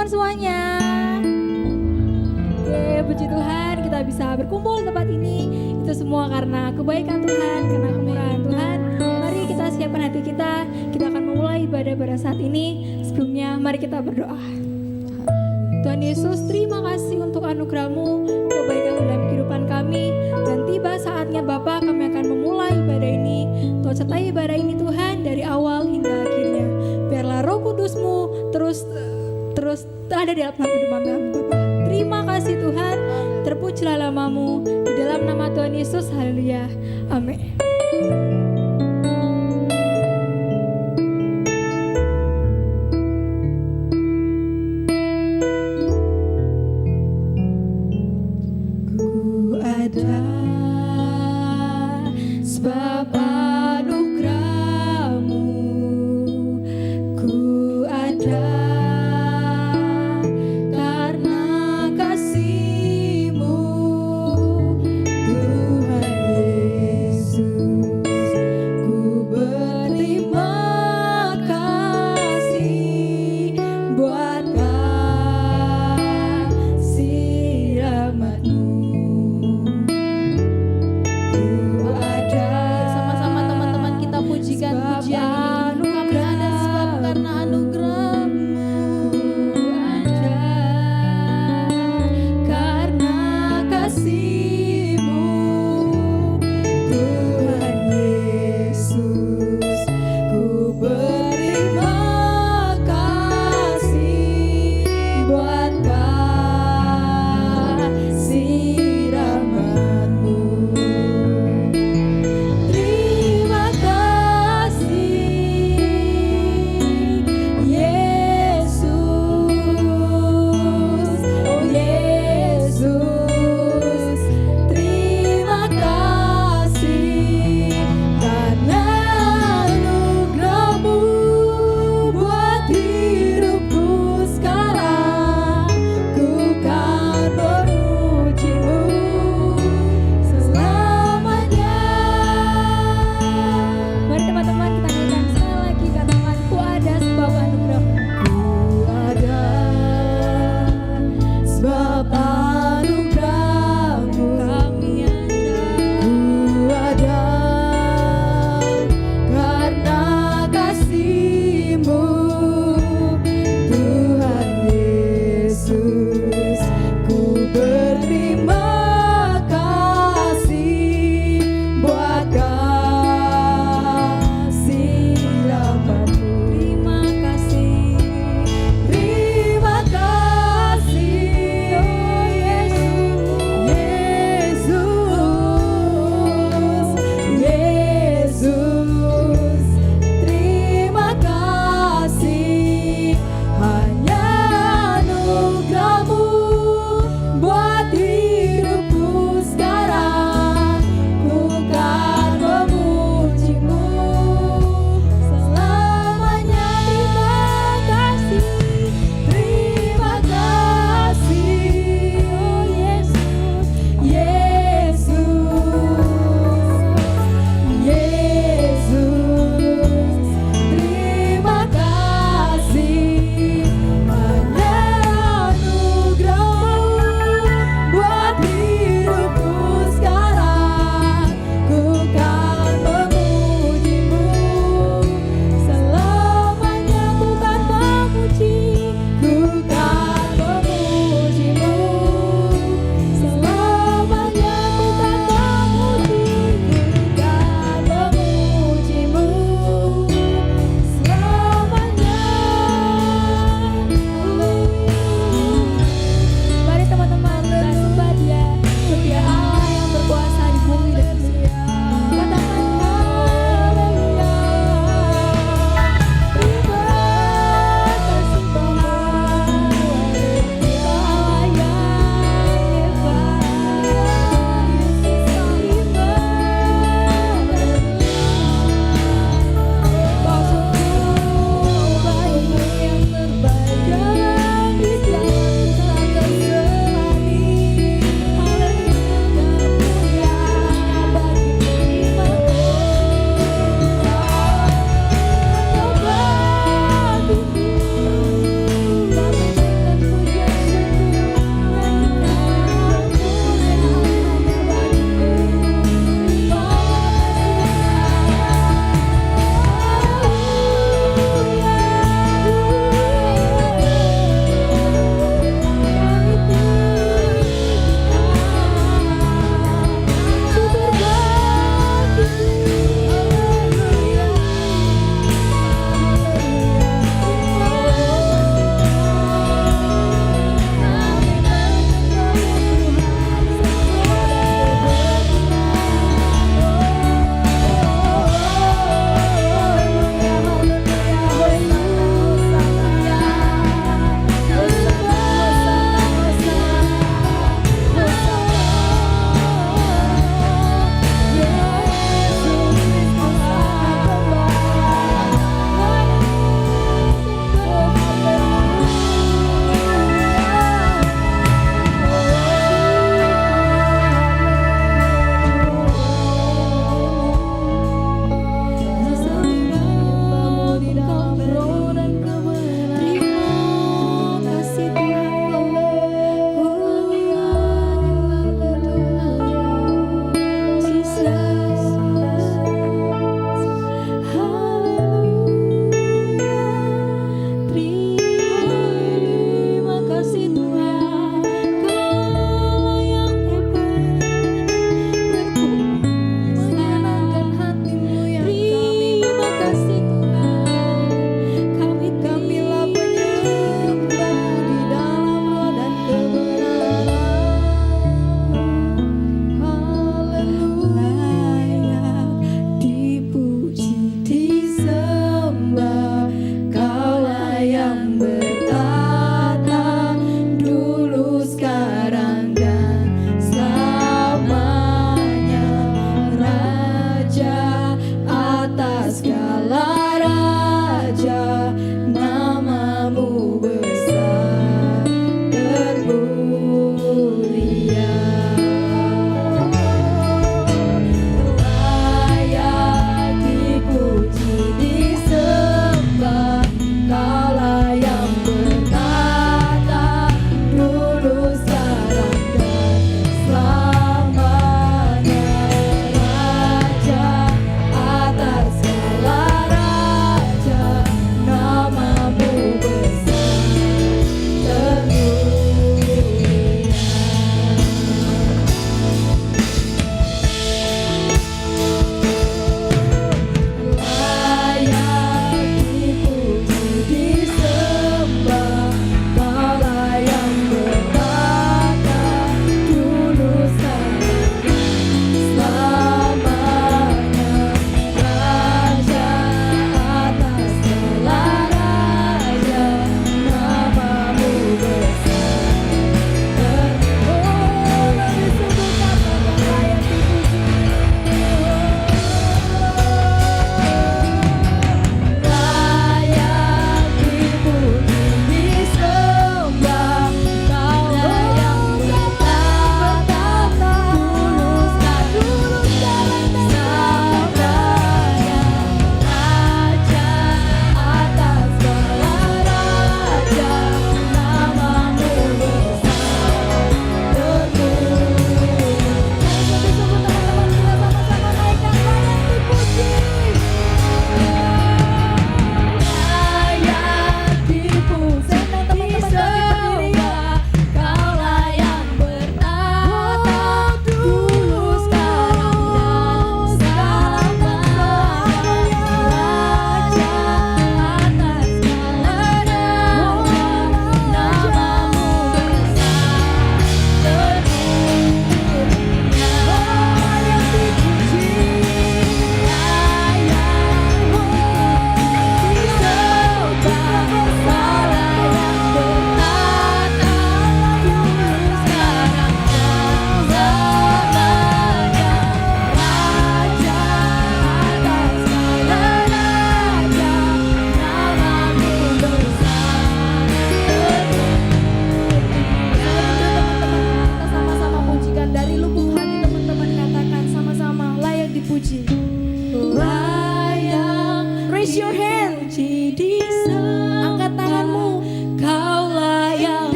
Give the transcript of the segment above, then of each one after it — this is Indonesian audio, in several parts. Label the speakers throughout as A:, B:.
A: teman-teman semuanya. Oke, puji Tuhan kita bisa berkumpul di tempat ini. Itu semua karena kebaikan Tuhan, karena kemurahan Tuhan. Mari kita siapkan hati kita. Kita akan memulai ibadah pada saat ini. Sebelumnya mari kita berdoa. Tuhan Yesus, terima kasih untuk anugerah-Mu, kebaikan dalam kehidupan kami. Dan tiba saatnya Bapa, kami akan memulai ibadah ini. Tuhan sertai ibadah ini Tuhan dari awal hingga akhirnya. Biarlah Roh Kudus-Mu terus ada di dalam hidup kami Bapa. Terima kasih Tuhan, terpujilah nama-Mu. Di dalam nama Tuhan Yesus, haleluya, amin. Sebab anugerah-Mu, ku ada karena kasih-Mu, Tuhan Yesus. Ku berterima kasih buat kasih rahmat-Mu.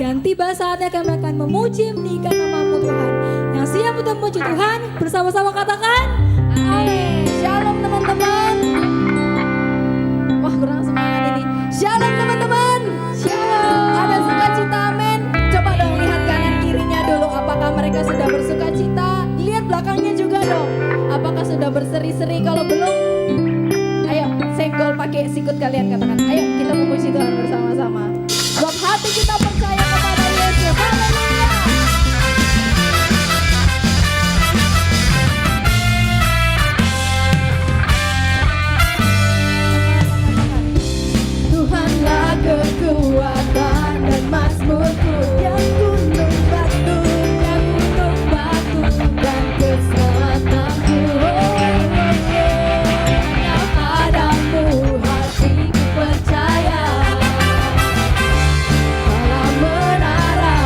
A: Dan tiba saatnya kami akan memuji meninggikan nama-Mu Tuhan. Yang siap untuk memuji Tuhan, bersama-sama katakan amin. Shalom teman-teman. Wah kurang semangat ini. Shalom teman-teman. Shalom. Ada sukacita amin. Coba dong lihat kanan kirinya dulu. Apakah mereka sudah bersukacita? Lihat belakangnya juga dong. Apakah sudah berseri-seri? Kalau belum, ayo senggol pakai sikut kalian, katakan ayo kita memuji Tuhan bersama-sama. Sebab hati kita percaya kepada Yesus. Haleluya. Tuhanlah kekuatan dan mazmurku, yang gunung batu dan keselamatanku. Hanya padamu hatiku percaya, malah menara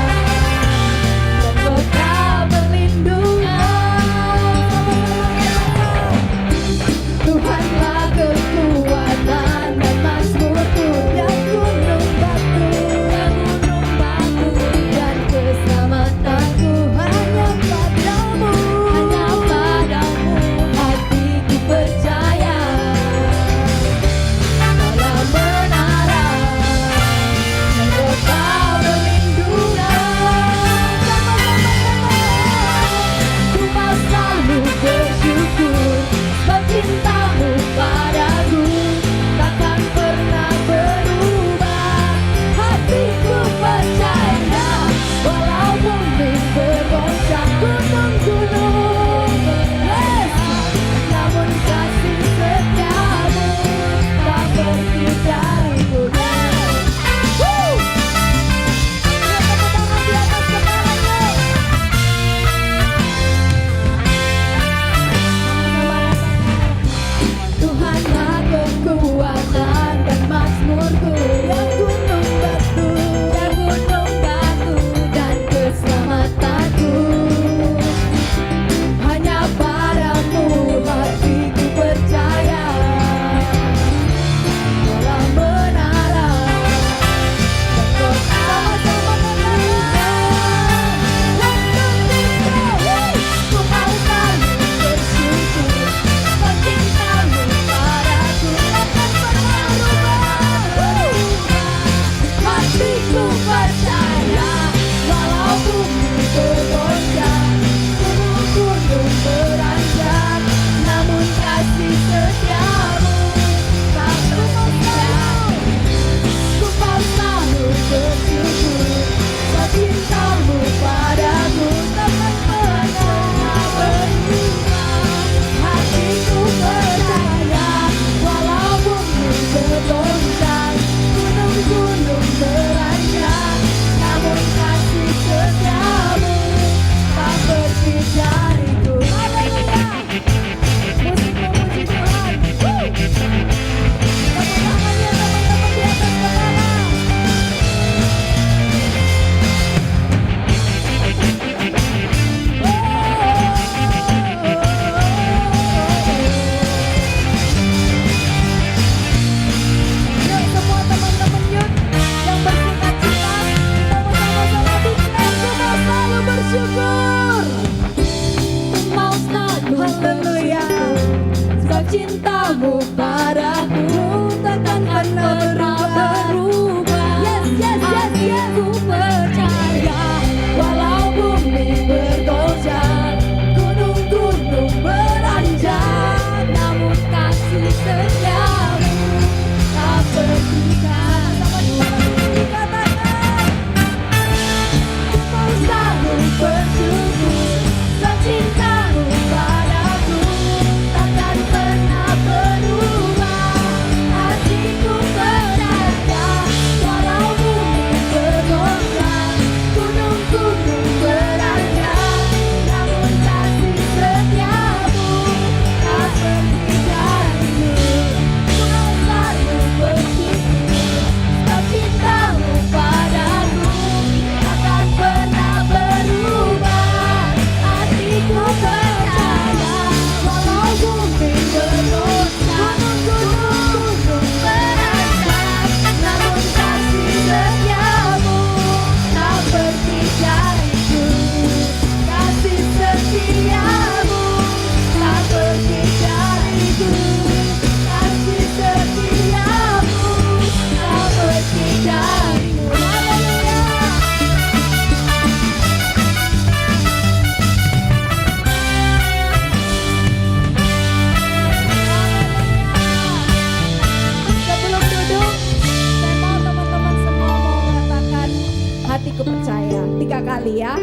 B: kali ya.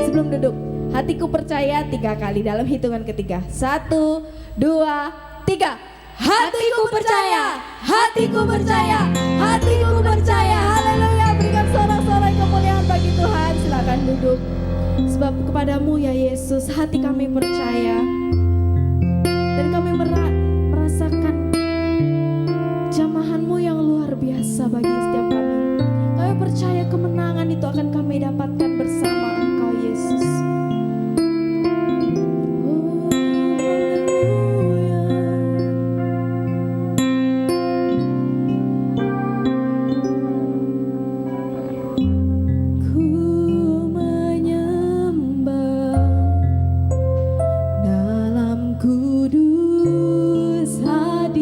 B: Sebelum duduk, hatiku percaya 3 kali dalam hitungan ketiga. 1, 2, 3. Hatiku percaya, hatiku percaya, hatiku percaya. Haleluya, berikan sorak-sorai kemuliaan bagi Tuhan. Silakan duduk. Sebab kepadamu ya Yesus hati kami percaya. Dan kami merasakan jamahanmu yang luar biasa bagi setiap kami. Kami percaya kemenangan itu akan kami dapatkan bersama Engkau Yesus. Kudus hadir.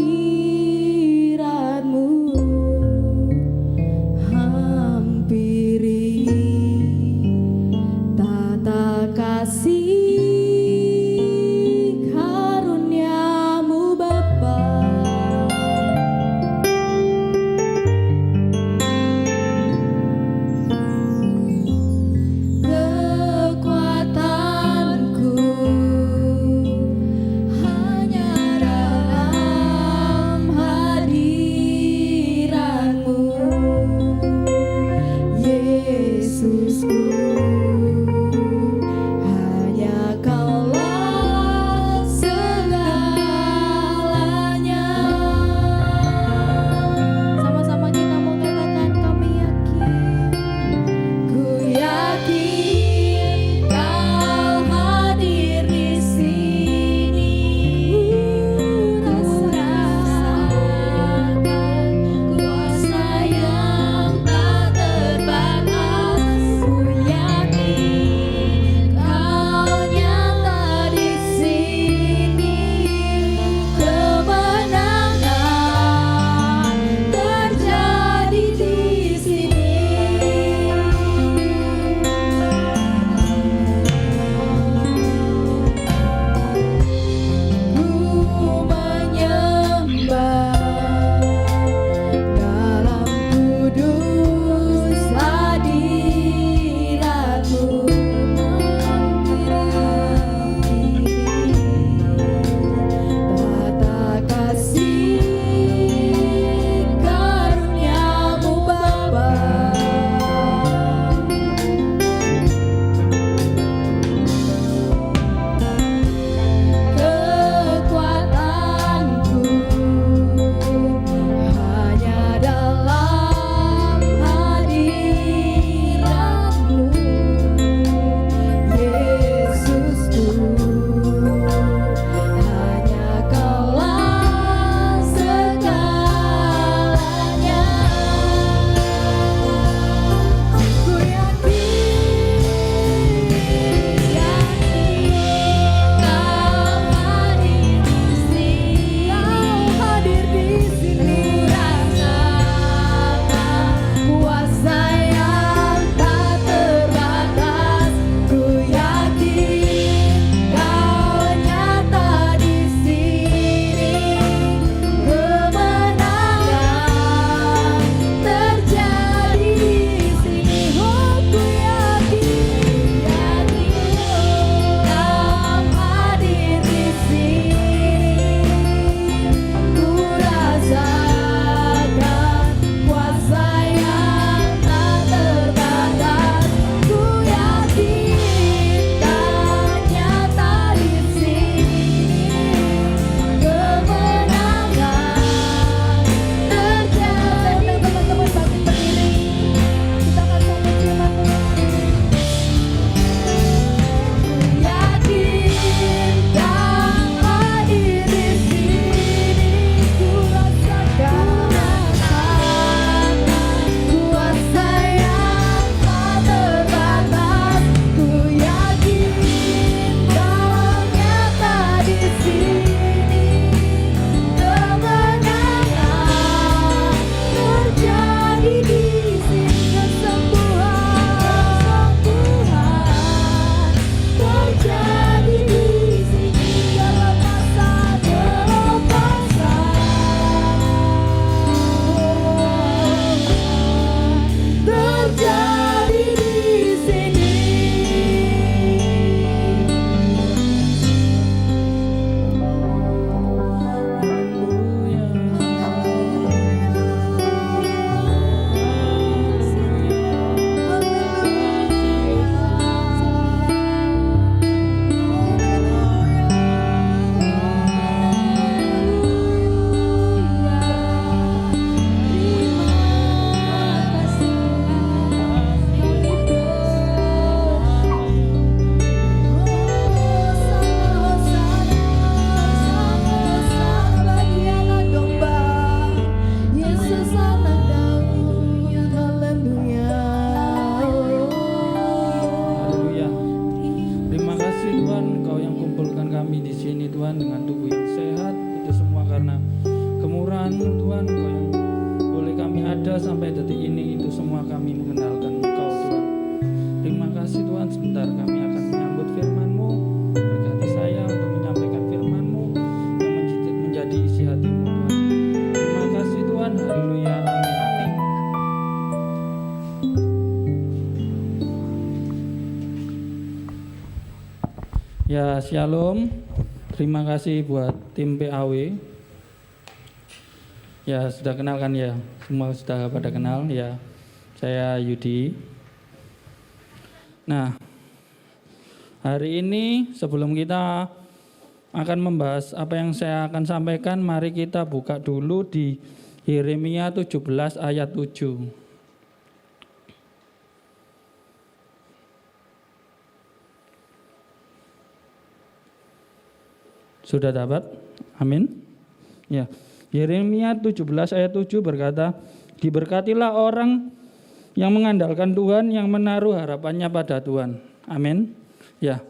C: sampai detik ini itu semua kami mengenalkan Engkau Tuhan. Terima kasih Tuhan, sebentar kami akan menyambut firman-Mu. Berkati saya untuk menyampaikan firman-Mu yang menjadi isi hati-Mu Tuhan. Terima kasih Tuhan, haleluya, amin. Ya, shalom. Terima kasih buat tim PAW. Ya, sudah kenal kan ya? Semua sudah pada kenal ya. Saya Yudi. Nah, hari ini sebelum kita akan membahas apa yang saya akan sampaikan, mari kita buka dulu di Yeremia 17 ayat 7. Sudah dapat? Amin. Ya. Yeremia 17 ayat 7 berkata, "Diberkatilah orang yang mengandalkan Tuhan, yang menaruh harapannya pada Tuhan." Amin. Ya.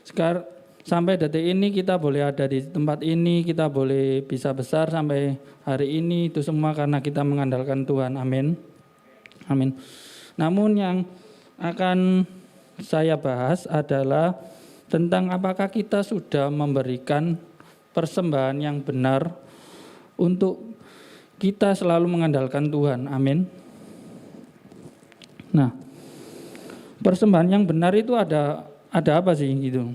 C: Sekarang sampai detik ini kita boleh ada di tempat ini, kita boleh bisa besar sampai hari ini, itu semua karena kita mengandalkan Tuhan. Amin. Amin. Namun yang akan saya bahas adalah tentang apakah kita sudah memberikan persembahan yang benar untuk kita selalu mengandalkan Tuhan. Amin. Nah, persembahan yang benar itu ada apa sih gitu.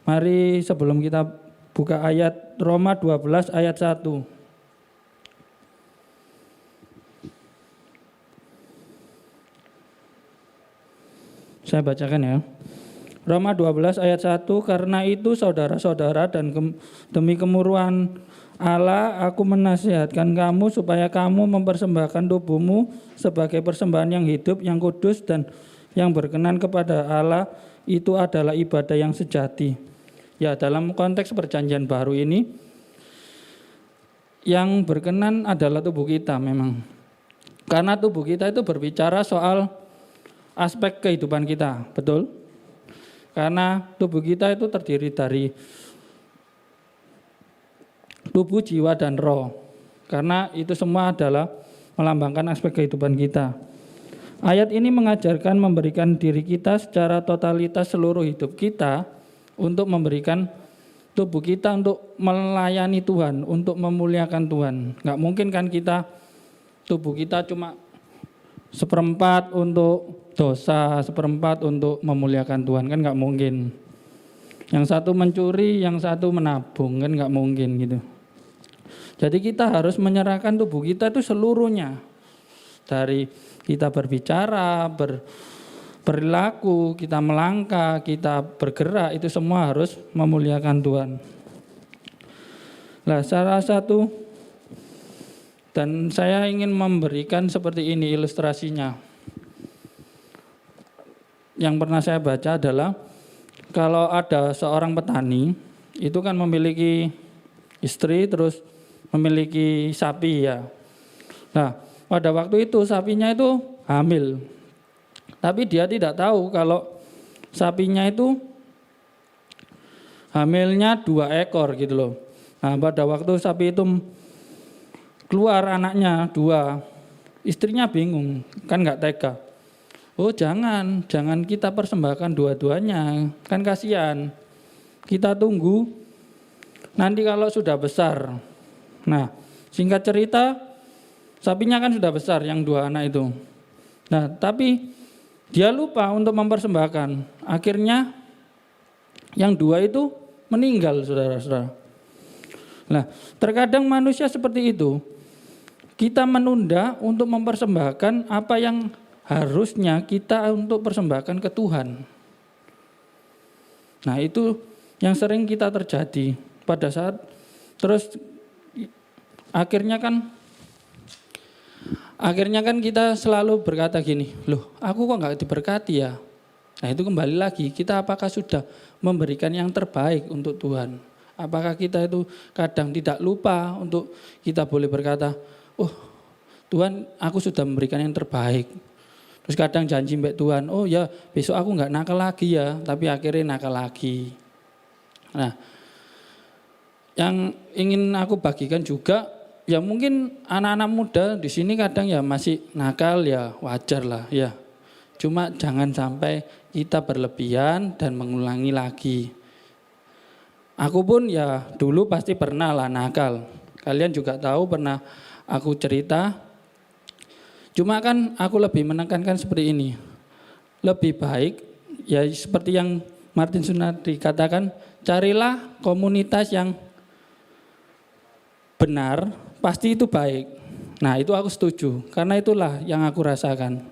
C: Mari sebelum kita buka ayat Roma 12 ayat 1. Saya bacakan ya. Roma 12 ayat 1, "Karena itu saudara-saudara dan demi kemurahan Allah, aku menasihatkan kamu supaya kamu mempersembahkan tubuhmu sebagai persembahan yang hidup, yang kudus dan yang berkenan kepada Allah, itu adalah ibadah yang sejati." Ya, dalam konteks perjanjian baru ini, yang berkenan adalah tubuh kita memang. Karena tubuh kita itu berbicara soal aspek kehidupan kita, betul? Karena tubuh kita itu terdiri dari tubuh, jiwa, dan roh. Karena itu semua adalah melambangkan aspek kehidupan kita. Ayat ini mengajarkan memberikan diri kita secara totalitas seluruh hidup kita untuk memberikan tubuh kita untuk melayani Tuhan, untuk memuliakan Tuhan. Nggak mungkin kan tubuh kita cuma seperempat untuk dosa, seperempat untuk memuliakan Tuhan, kan nggak mungkin. Yang satu mencuri, yang satu menabung, kan nggak mungkin gitu. Jadi kita harus menyerahkan tubuh kita itu seluruhnya. Dari kita berbicara, berperilaku, kita melangkah, kita bergerak, itu semua harus memuliakan Tuhan. Nah, salah satu, dan saya ingin memberikan seperti ini ilustrasinya. Yang pernah saya baca adalah kalau ada seorang petani itu kan memiliki istri, terus memiliki sapi ya. Nah, pada waktu itu sapinya itu hamil. Tapi dia tidak tahu kalau sapinya itu hamilnya 2 ekor gitu loh. Nah, pada waktu sapi itu keluar anaknya 2, istrinya bingung, kan nggak tega. Oh jangan kita persembahkan dua-duanya, kan kasihan. Kita tunggu nanti kalau sudah besar. Nah, singkat cerita, sapinya kan sudah besar yang 2 anak itu. Nah, tapi dia lupa untuk mempersembahkan. Akhirnya yang 2 itu meninggal, saudara-saudara. Nah, terkadang manusia seperti itu. Kita menunda untuk mempersembahkan apa yang harusnya kita untuk persembahkan ke Tuhan. Nah, itu yang sering kita terjadi pada saat terus akhirnya kan kita selalu berkata gini, "Loh, aku kok nggak diberkati ya?" Nah, itu kembali lagi, kita apakah sudah memberikan yang terbaik untuk Tuhan? Apakah kita itu kadang tidak lupa untuk kita boleh berkata, "Oh, Tuhan, aku sudah memberikan yang terbaik." Terus kadang janji mbak Tuhan, "Oh ya, besok aku nggak nakal lagi ya," tapi akhirnya nakal lagi. Nah, yang ingin aku bagikan juga ya mungkin anak-anak muda di sini kadang ya masih nakal, ya wajar lah ya. Cuma jangan sampai kita berlebihan dan mengulangi lagi. Aku pun ya dulu pasti pernah lah nakal. Kalian juga tahu pernah aku cerita. Cuma kan aku lebih menekankan seperti ini. Lebih baik ya seperti yang Martin Sunardi katakan, carilah komunitas yang benar, pasti itu baik. Nah, itu aku setuju karena itulah yang aku rasakan.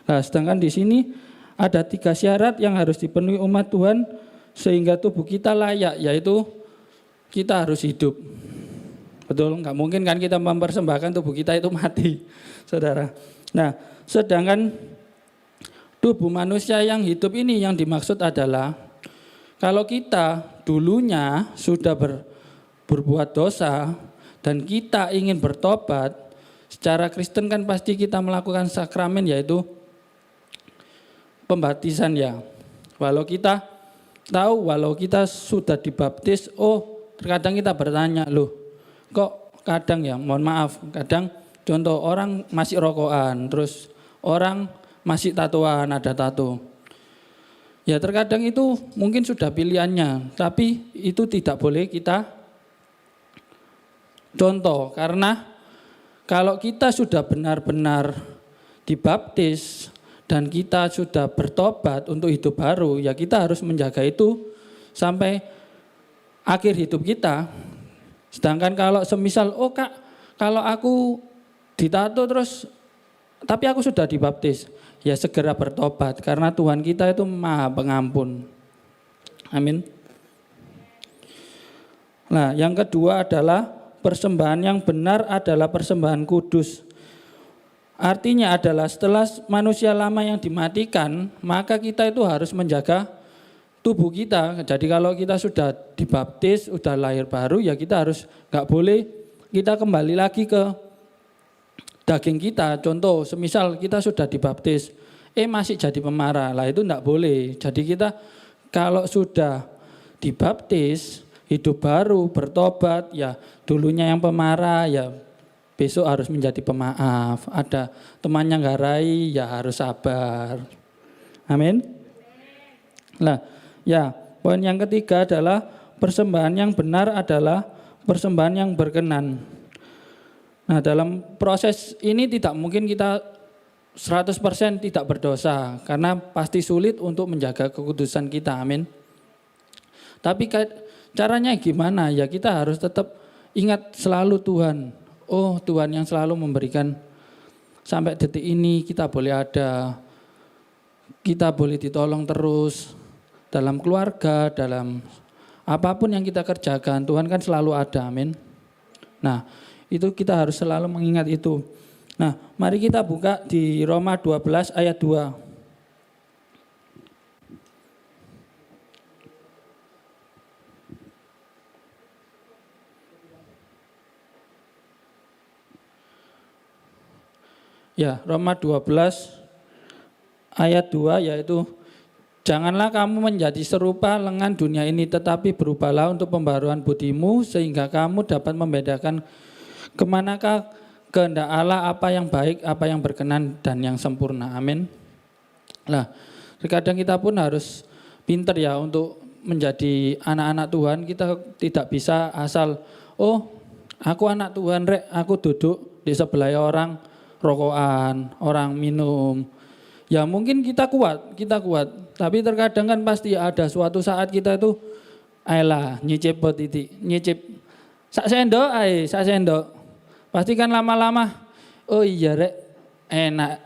C: Nah, sedangkan di sini ada 3 syarat yang harus dipenuhi umat Tuhan sehingga tubuh kita layak, yaitu kita harus hidup. Betul, nggak mungkin kan kita mempersembahkan tubuh kita itu mati, saudara. Nah, sedangkan tubuh manusia yang hidup ini yang dimaksud adalah kalau kita dulunya sudah berbuat dosa dan kita ingin bertobat, secara Kristen kan pasti kita melakukan sakramen yaitu pembaptisan ya. Walau kita sudah dibaptis, terkadang kita bertanya, loh kok kadang ya, mohon maaf, kadang contoh orang masih rokokan, terus orang masih tatoan, ada tato. Ya terkadang itu mungkin sudah pilihannya, tapi itu tidak boleh kita contoh. Karena kalau kita sudah benar-benar dibaptis dan kita sudah bertobat untuk hidup baru, ya kita harus menjaga itu sampai akhir hidup kita. Sedangkan kalau semisal, Kak, kalau aku ditato terus, tapi aku sudah dibaptis, ya segera bertobat karena Tuhan kita itu Maha Pengampun. Amin. Nah, yang kedua adalah persembahan yang benar adalah persembahan kudus. Artinya adalah setelah manusia lama yang dimatikan, maka kita itu harus menjaga tubuh kita. Jadi kalau kita sudah dibaptis, sudah lahir baru, ya kita harus nggak boleh kita kembali lagi ke daging kita. Contoh, semisal kita sudah dibaptis, masih jadi pemarah, lah itu enggak boleh. Jadi kita kalau sudah dibaptis, hidup baru, bertobat, ya dulunya yang pemarah, ya besok harus menjadi pemaaf. Ada temannya nggarai, ya harus sabar. Amin. Nah, ya poin yang ketiga adalah persembahan yang benar adalah persembahan yang berkenan. Nah, dalam proses ini tidak mungkin kita 100% tidak berdosa karena pasti sulit untuk menjaga kekudusan kita. Amin. Tapi caranya gimana? Ya kita harus tetap ingat selalu Tuhan. Tuhan yang selalu memberikan sampai detik ini kita boleh ada. Kita boleh ditolong terus dalam keluarga, dalam apapun yang kita kerjakan, Tuhan kan selalu ada. Amin. Nah, itu kita harus selalu mengingat itu. Nah, mari kita buka di Roma 12 ayat 2. Ya, Roma 12 ayat 2 yaitu janganlah kamu menjadi serupa lengan dunia ini, tetapi berubahlah untuk pembaruan budimu sehingga kamu dapat membedakan kemanakah kehendak Allah, apa yang baik, apa yang berkenan dan yang sempurna. Amin. Nah, terkadang kita pun harus pintar ya untuk menjadi anak-anak Tuhan. Kita tidak bisa asal, aku anak Tuhan rek, aku duduk di sebelah orang rokokan, orang minum. Ya mungkin kita kuat. Tapi terkadang kan pasti ada suatu saat kita itu nyicip titik, nyicip sak sendok. Pasti kan lama-lama, iya rek, enak.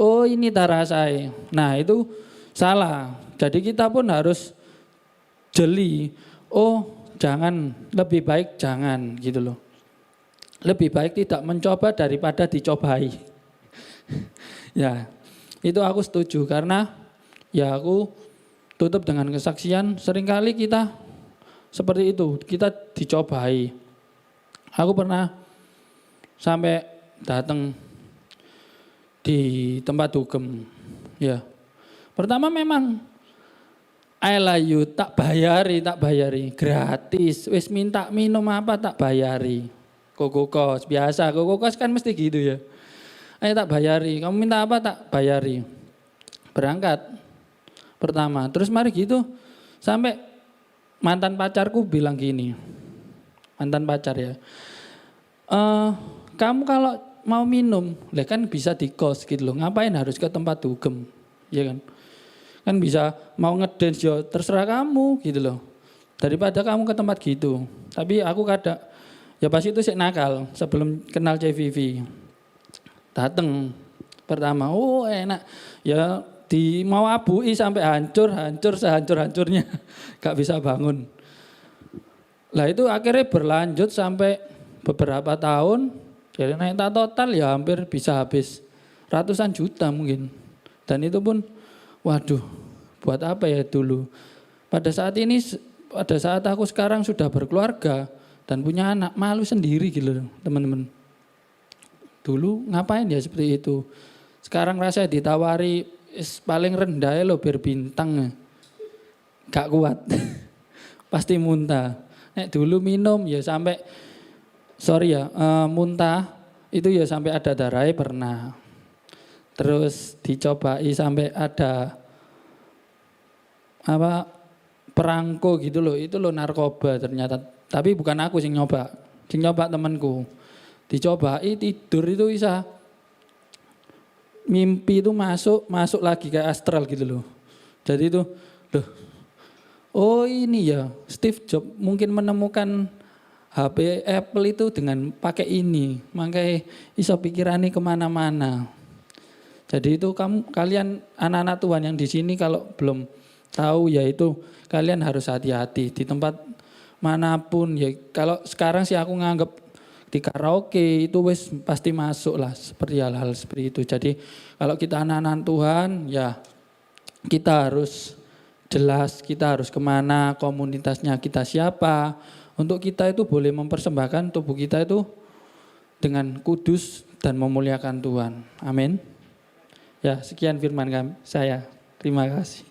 C: Ini tak rasai. Nah itu salah. Jadi kita pun harus jeli. Jangan, lebih baik jangan gitu loh. Lebih baik tidak mencoba daripada dicobai. Ya, itu aku setuju karena ya aku tutup dengan kesaksian seringkali kita seperti itu, kita dicobai. Aku pernah sampai datang di tempat dugem. Ya. Pertama memang ayo tak bayari, gratis. Wis minta minum apa tak bayari. Koko kos, biasa koko kos kan mesti gitu ya. Ayo tak bayari, kamu minta apa tak bayari. Berangkat pertama, terus mari gitu sampai mantan pacarku bilang gini, mantan pacar ya, kamu kalau mau minum, lah kan bisa di kos gitu loh, ngapain harus ke tempat dugem, ya kan? Kan bisa mau ngedance ya terserah kamu gitu loh. Daripada kamu ke tempat gitu. Tapi aku kadang ya pas itu sih nakal sebelum kenal CVV. Dateng pertama, oh enak. Ya di mau abui sampai hancur sehancur-hancurnya. Gak bisa bangun. Lah itu akhirnya berlanjut sampai beberapa tahun. Jadi naik total ya hampir bisa habis ratusan juta mungkin. Dan itu pun waduh, buat apa ya dulu. Pada saat aku sekarang sudah berkeluarga dan punya anak, malu sendiri gitu loh teman-teman. Dulu ngapain ya seperti itu. Sekarang rasanya ditawari paling rendah ya lo biar bintang. Gak kuat. Pasti muntah. Nek dulu minum ya sampai muntah itu ya sampai ada darahnya pernah. Terus dicobai sampai ada perangko gitu loh, itu loh narkoba ternyata. Tapi bukan aku sing nyoba temanku. Dicobai tidur itu bisa mimpi itu masuk lagi ke astral gitu loh. Jadi itu loh, oh ini ya Steve Jobs mungkin menemukan HP Apple itu dengan pakai ini, makanya iso pikirannya kemana-mana. Jadi itu kalian anak-anak Tuhan yang di sini kalau belum tahu ya itu kalian harus hati-hati di tempat manapun ya. Kalau sekarang sih aku nganggap di karaoke itu wes pasti masuk lah seperti hal-hal seperti itu. Jadi kalau kita anak-anak Tuhan ya kita harus jelas kita harus kemana, komunitasnya kita siapa. Untuk kita itu boleh mempersembahkan tubuh kita itu dengan kudus dan memuliakan Tuhan. Amin. Ya, sekian firman saya. Terima kasih.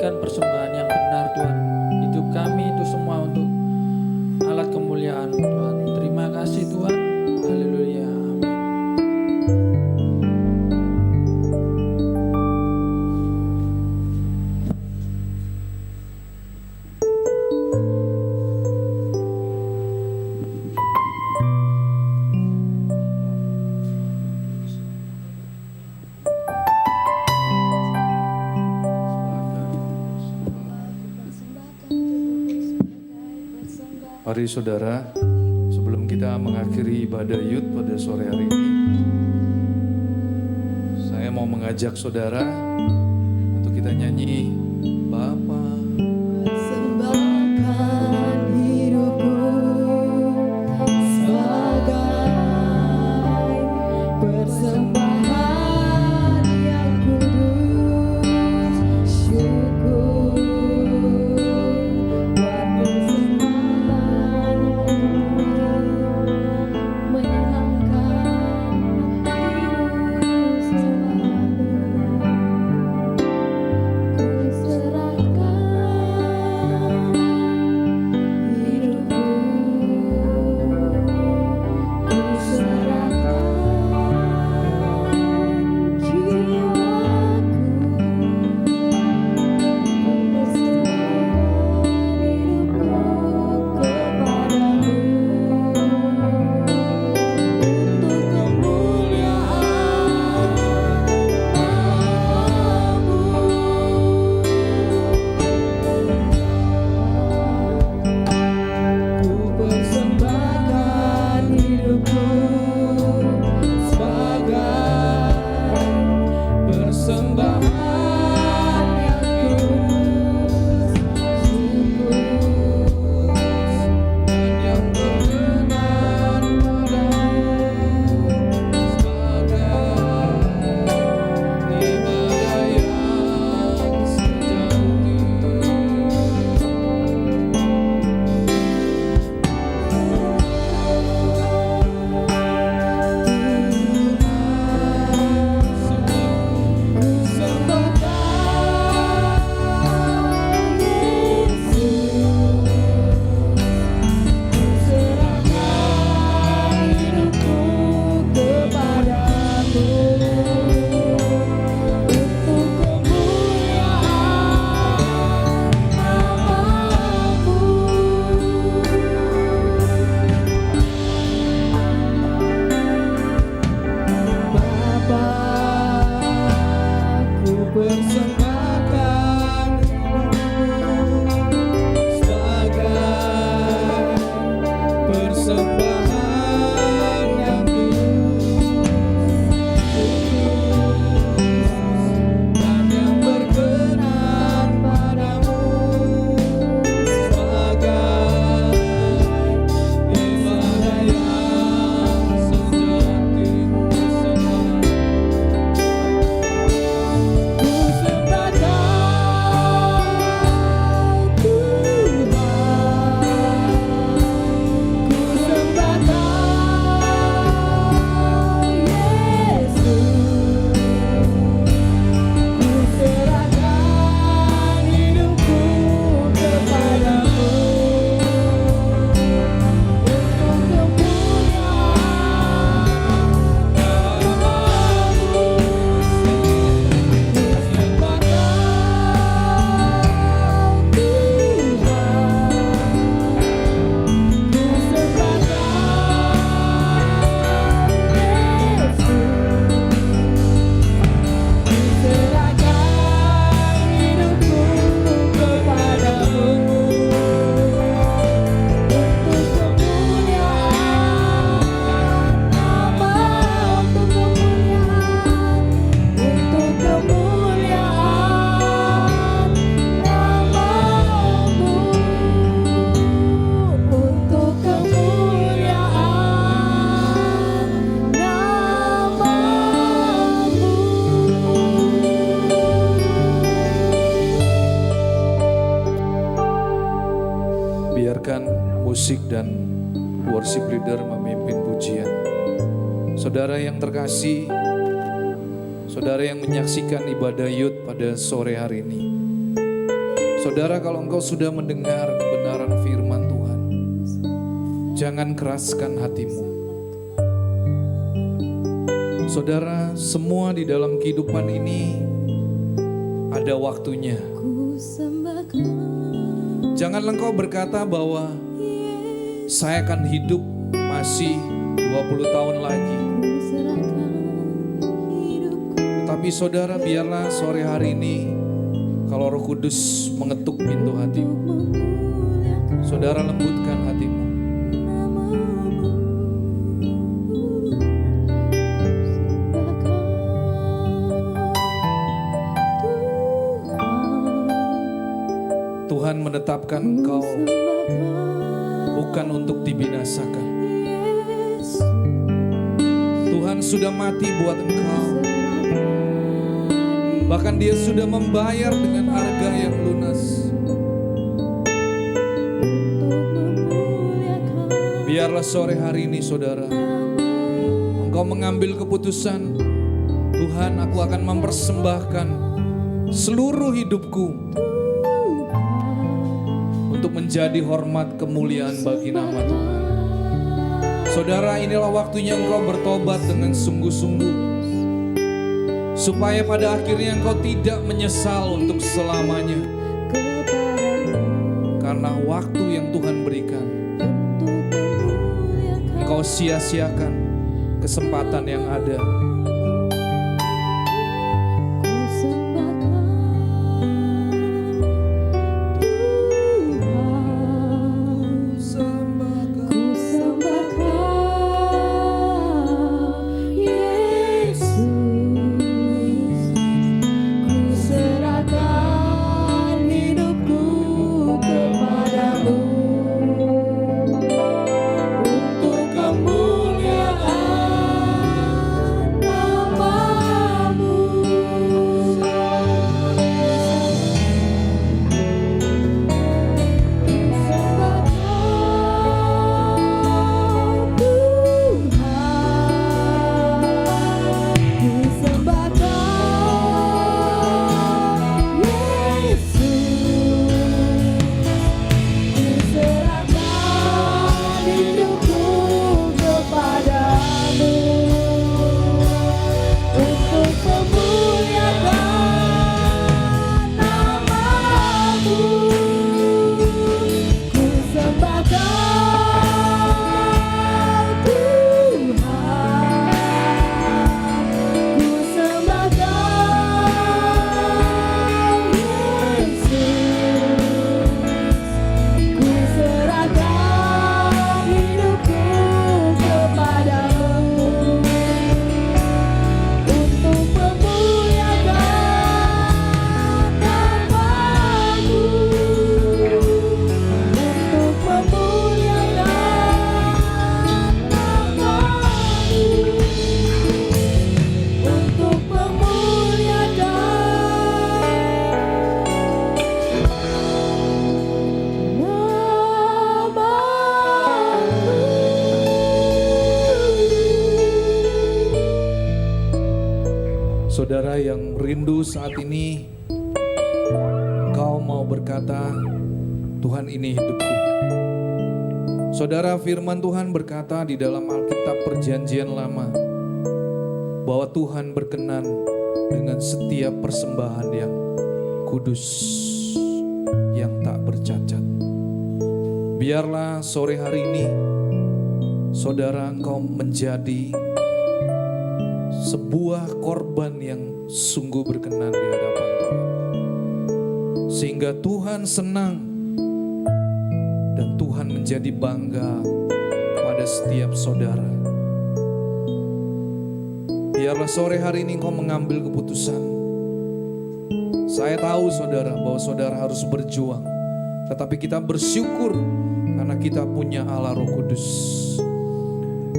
C: memberikan persembahan yang benar Tuhan. Hidup kami itu semua untuk alat kemuliaan Tuhan. Terima kasih Tuhan. Haleluya. Amin.
D: Mari saudara, sebelum kita mengakhiri ibadah Yud pada sore hari ini, saya mau mengajak saudara untuk kita nyanyi Bapa.
B: Persembahkan hidupku sebagai persembahan yang kudus, syukur buat persembahan menyenangkan hatimu selalu. Ku serahkan hidupku, ku serahkan jiwaku, ku persembahkan hidupku kepadamu untuk kemuliaan namamu. Ku persembahkan hidupku sebagai persembahan yang kudus, syukur dan yang berkenan padamu, sebagai ibadah yang sejati. Ku persembahkan hidupku sebagai persembahan yang kudus dan yang berkenan padamu, sebagai ibadah yang sejati. Ku sembahkan Tuhan, ku sembahkan Yesus, ku serahkan hidupku kepadamu untuk kemuliaan namamu.
D: Biarkan musik dan worship leader memimpin pujian. Saudara yang terkasih, saudara yang menyaksikan ibadah Yud pada sore hari ini, Saudara, kalau engkau sudah mendengar kebenaran firman Tuhan, jangan keraskan hatimu. Saudara, semua di dalam kehidupan ini ada waktunya. Jangan engkau berkata bahwa saya akan hidup masih 20 tahun lagi. Tetapi saudara, biarlah sore hari ini kalau Roh Kudus mengetuk pintu hatimu, saudara lembutkan hatimu. Tuhan menetapkan engkau bukan untuk dibinasakan. Tuhan sudah mati buat engkau. Bahkan Dia sudah membayar dengan harga yang lunas. Biarlah sore hari ini saudara, engkau mengambil keputusan, Tuhan, aku akan mempersembahkan seluruh hidupku untuk menjadi hormat kemuliaan bagi nama Tuhan. Saudara, inilah waktunya engkau bertobat dengan sungguh-sungguh, supaya pada akhirnya engkau tidak menyesal untuk selamanya. Karena waktu yang Tuhan berikan, engkau sia-siakan kesempatan yang ada. Saudara yang rindu saat ini, engkau mau berkata, Tuhan, ini hidupku. Saudara, firman Tuhan berkata di dalam Alkitab Perjanjian Lama bahwa Tuhan berkenan dengan setiap persembahan yang kudus, yang tak bercacat. Biarlah sore hari ini, saudara, engkau menjadi sebuah korban yang sungguh berkenan di hadapan Tuhan, sehingga Tuhan senang dan Tuhan menjadi bangga kepada setiap saudara. Biarlah sore hari ini engkau mengambil keputusan. Saya tahu saudara bahwa saudara harus berjuang, tetapi kita bersyukur karena kita punya Allah Roh Kudus.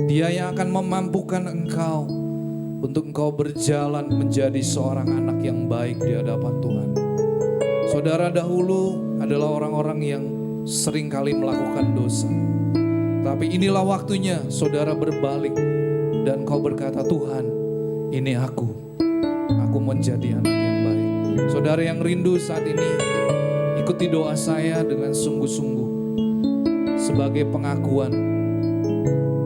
D: Dia yang akan memampukan engkau untuk engkau berjalan menjadi seorang anak yang baik di hadapan Tuhan. Saudara dahulu adalah orang-orang yang sering kali melakukan dosa. Tapi inilah waktunya saudara berbalik dan kau berkata, Tuhan, ini aku menjadi anak yang baik. Saudara yang rindu saat ini, ikuti doa saya dengan sungguh-sungguh sebagai pengakuan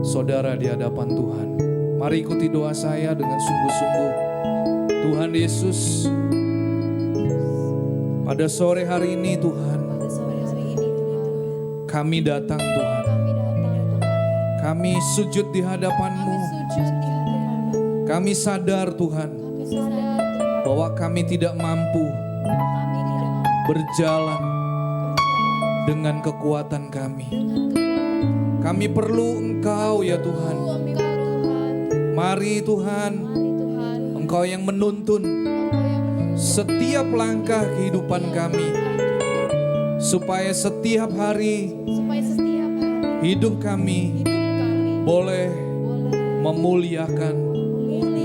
D: saudara di hadapan Tuhan. Mari ikuti doa saya dengan sungguh-sungguh. Tuhan Yesus, pada sore hari ini Tuhan, kami datang Tuhan. Kami sujud di hadapan-Mu. Kami sadar Tuhan bahwa kami tidak mampu berjalan dengan kekuatan kami. Kami perlu Engkau ya Tuhan. Mari Tuhan, Engkau yang menuntun setiap langkah kehidupan kami, supaya setiap hari hidup kami boleh memuliakan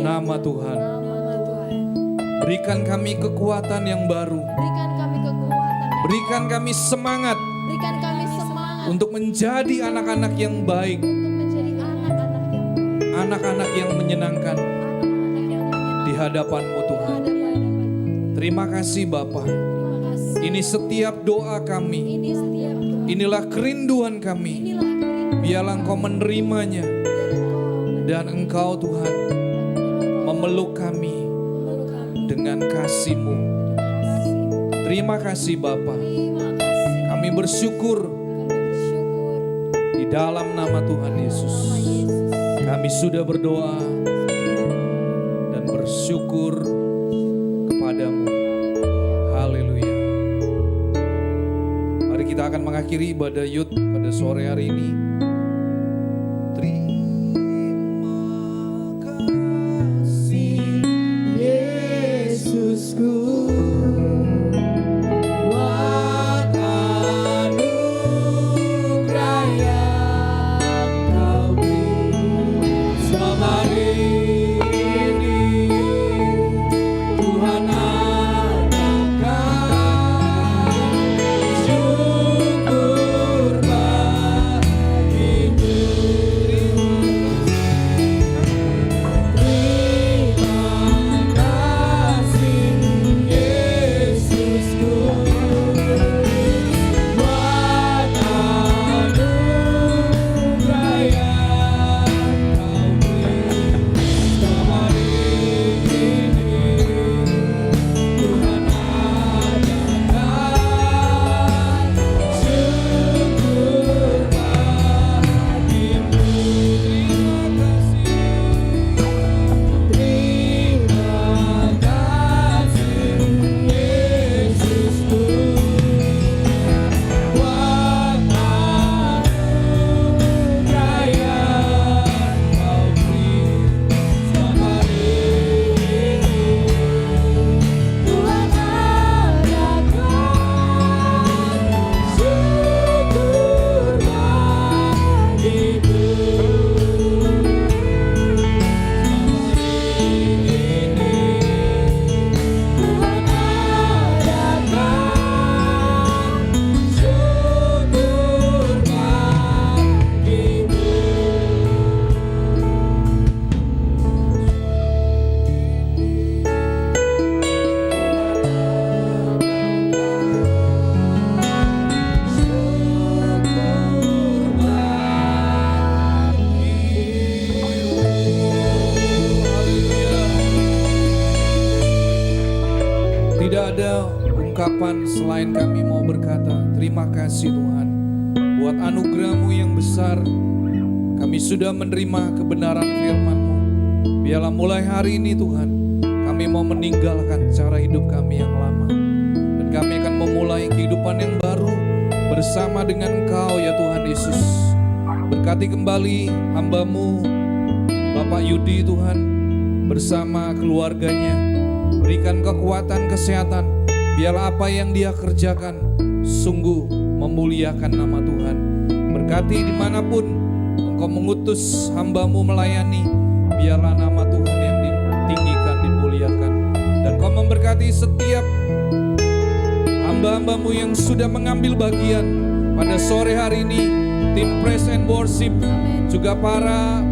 D: nama Tuhan. Berikan kami kekuatan yang baru. Berikan kami semangat untuk menjadi anak-anak yang baik, anak-anak yang menyenangkan di hadapan-Mu Tuhan. Terima kasih Bapa. Ini setiap doa kami. Inilah kerinduan kami. Biarlah Engkau menerimanya. Dan Engkau Tuhan memeluk kami dengan kasih-Mu. Terima kasih Bapa. Kami bersyukur di dalam nama Tuhan Yesus. Kami sudah berdoa dan bersyukur kepadamu. Haleluya. Mari kita akan mengakhiri ibadah Yud pada sore hari ini. Terima kasih Yesusku. Tidak ada ungkapan selain kami mau berkata, terima kasih Tuhan buat anugerah-Mu yang besar. Kami sudah menerima kebenaran firman-Mu. Biarlah mulai hari ini Tuhan, kami mau meninggalkan cara hidup kami yang lama. Dan kami akan memulai kehidupan yang baru bersama dengan Engkau ya Tuhan Yesus. Berkati kembali hamba-Mu, Bapak Yudi Tuhan, bersama keluarganya. Berikan kekuatan, kesehatan. Biarlah apa yang dia kerjakan sungguh memuliakan nama Tuhan. Berkati dimanapun Engkau mengutus hamba-Mu melayani. Biarlah nama Tuhan yang ditinggikan, dimuliakan. Dan Kau memberkati setiap hamba-hamba-Mu yang sudah mengambil bagian pada sore hari ini. Tim Praise and Worship, juga para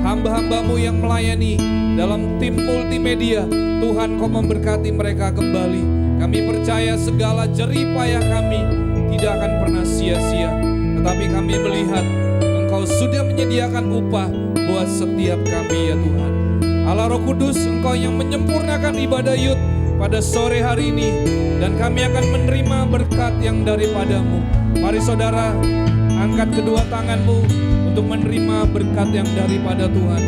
D: hamba-hamba-Mu yang melayani dalam tim multimedia. Tuhan Kau memberkati mereka kembali. Kami percaya segala jerih payah kami tidak akan pernah sia-sia. Tetapi kami melihat Engkau sudah menyediakan upah buat setiap kami ya Tuhan. Allah Roh Kudus, Engkau yang menyempurnakan ibadah Yud pada sore hari ini. Dan kami akan menerima berkat yang daripadamu. Mari saudara, angkat kedua tanganmu untuk menerima berkat yang daripada Tuhan.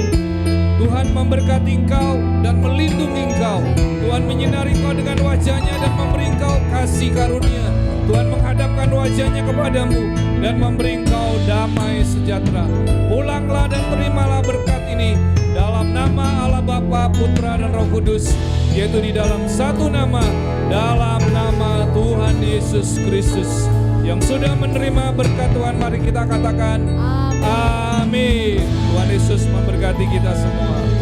D: Tuhan memberkati engkau dan melindungi engkau. Tuhan menyinari engkau dengan wajahnya dan memberi engkau kasih karunia. Tuhan menghadapkan wajahnya kepadamu dan memberi engkau damai sejahtera. Pulanglah dan terimalah berkat ini dalam nama Allah Bapa, Putra dan Roh Kudus, yaitu di dalam satu nama, dalam nama Tuhan Yesus Kristus. Yang sudah menerima berkat Tuhan, mari kita katakan amin. Tuhan Yesus memberkati kita semua.